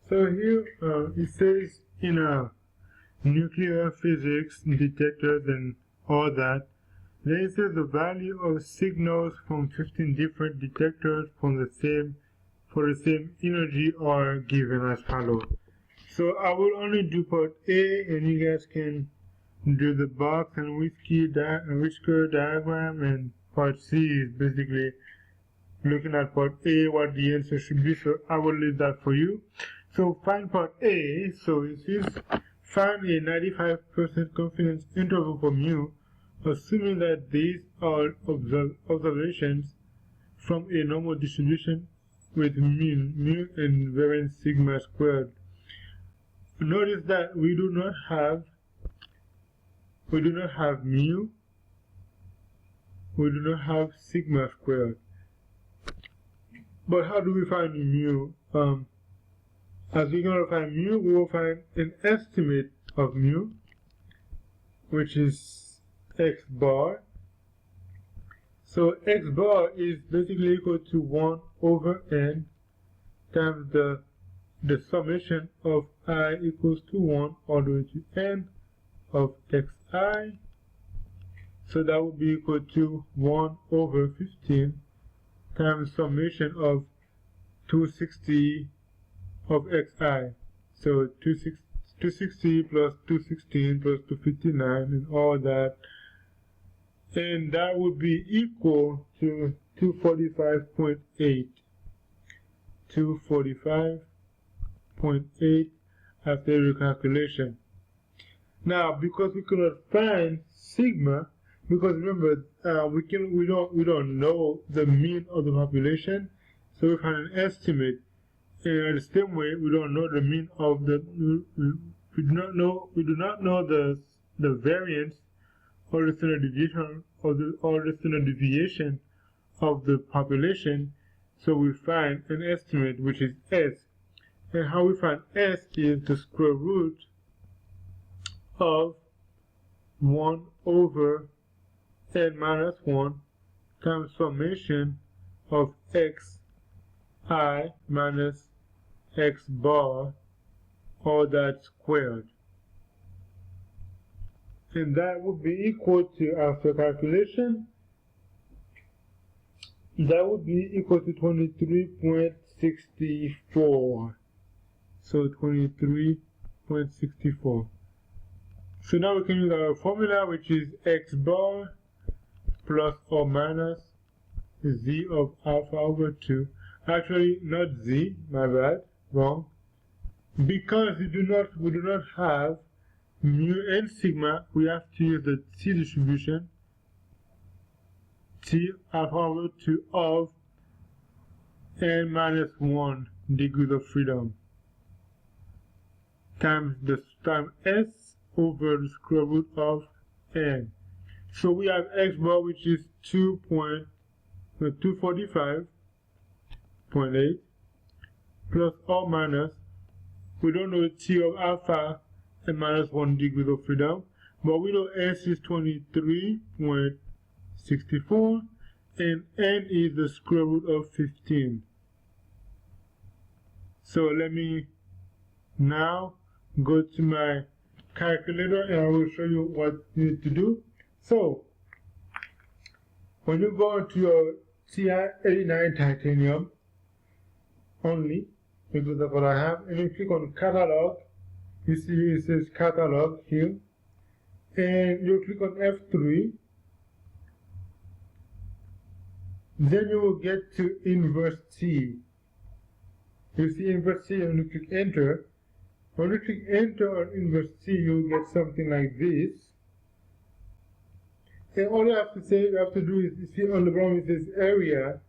So here it says in a nuclear physics detectors and all that, then it says the value of signals from 15 different detectors for the same energy are given as follows. So I will only do part A, and you guys can do the box and whisker diagram, and part C is basically looking at part A, what the answer should be. So I will leave that for you. So find part A. So it says find a 95% confidence interval for mu, assuming that these are observations from a normal distribution with mu and variance sigma squared. Notice that we do not have mu, we do not have sigma squared. But how do we find mu? As we're going to find mu, we will find an estimate of mu, which is x bar. So x bar is basically equal to 1 over n times the summation of I equals to 1 all the way to n of xi. So that would be equal to 1 over 15 times summation of 260 of xi. So 260 plus 216 plus 259 and all that. And that would be equal to 245.8. 245.8 after recalculation. Now, because we cannot find sigma, because remember we don't know the mean of the population, so we find an estimate. And the same way, we don't know the mean of the we do not know the variance or the standard deviation of the population. So we find an estimate, which is S. And how we find S is the square root of 1 over n minus 1 times summation of xi minus x bar, all that squared. And that would be equal to, after calculation, that would be equal to 23.64. So 23.64. So now we can use our formula, which is x bar plus or minus z of alpha over 2. Actually, not z, my bad, wrong. Because we do not have mu and sigma, we have to use the t distribution, t alpha over 2 of n minus 1 degrees of freedom times s over the square root of n. So we have x bar, which is 245.8 plus or minus, we don't know t of alpha and minus 1 degrees of freedom, but we know s is 23.64 and n is the square root of 15. So let me now go to my calculator and I will show you what you need to do. So when you go to your TI89 titanium only, because that's what I have, and you click on catalog, you see it says catalog here, and you click on F3, then you will get to inverse T. You see inverse T and you click enter. When you click enter on inverse T, you will get something like this. And all you have to do is, you see on the bottom it says area.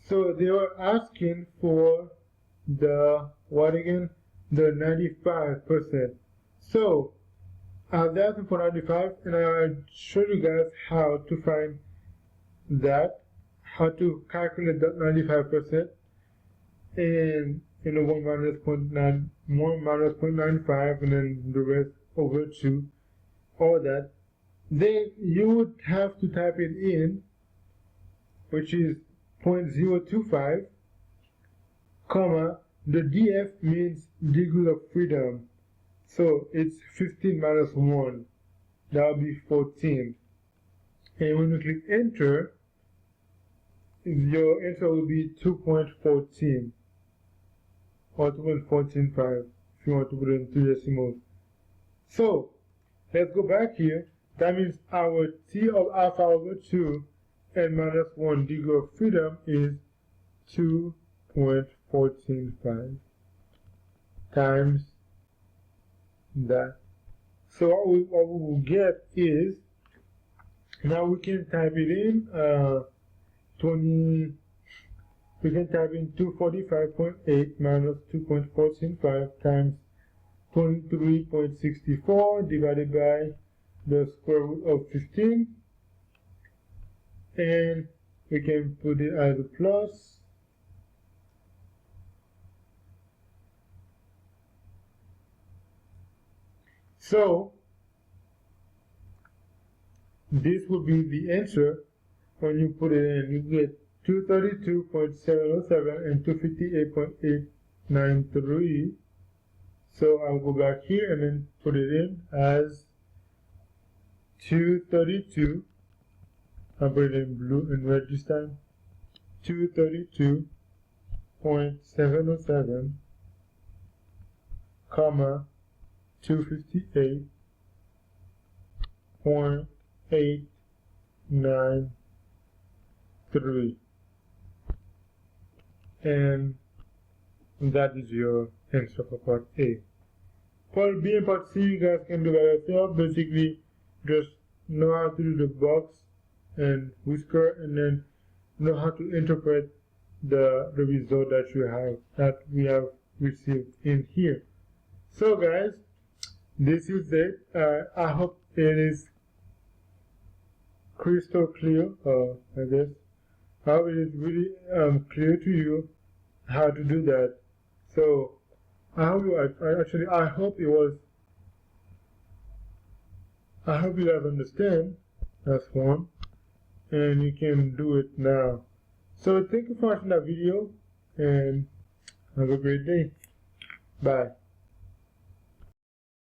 So they were asking for the, what again? The 95%. So they're asking for 95, and I'll show you guys how to find that, how to calculate that 95%. And 1 minus 0.95, and then the rest over 2, all that. Then you would have to type it in, which is 0.025, comma, the df means degree of freedom. So it's 15 minus 1. That will be 14. And when you click enter, your answer will be 2.14 or 2.145 if you want to put it into decimals. So let's go back here. That means our t of alpha over 2 and minus 1 degree of freedom is 2.145 times that. So what we will get is, now we can type it in, we can type in 245.8 minus 2.145 times 23.64 divided by the square root of 15, and we can put it as a plus. So this would be the answer when you put it in. You get 232.707 and 258.893. So I'll go back here and then put it in as 232. I'll put it in blue and red this time. 232.707, comma 258.893, and that is your answer for part A. Part B and part C you guys can do by yourself. Basically just know how to do the box and whisker, and then know how to interpret the result that we have received in here. So guys, this is it. I hope it is crystal clear, I guess. I hope it is really clear to you how to do that. So I hope you I hope you guys understand. That's one, and you can do it now. So thank you for watching that video, and have a great day. Bye.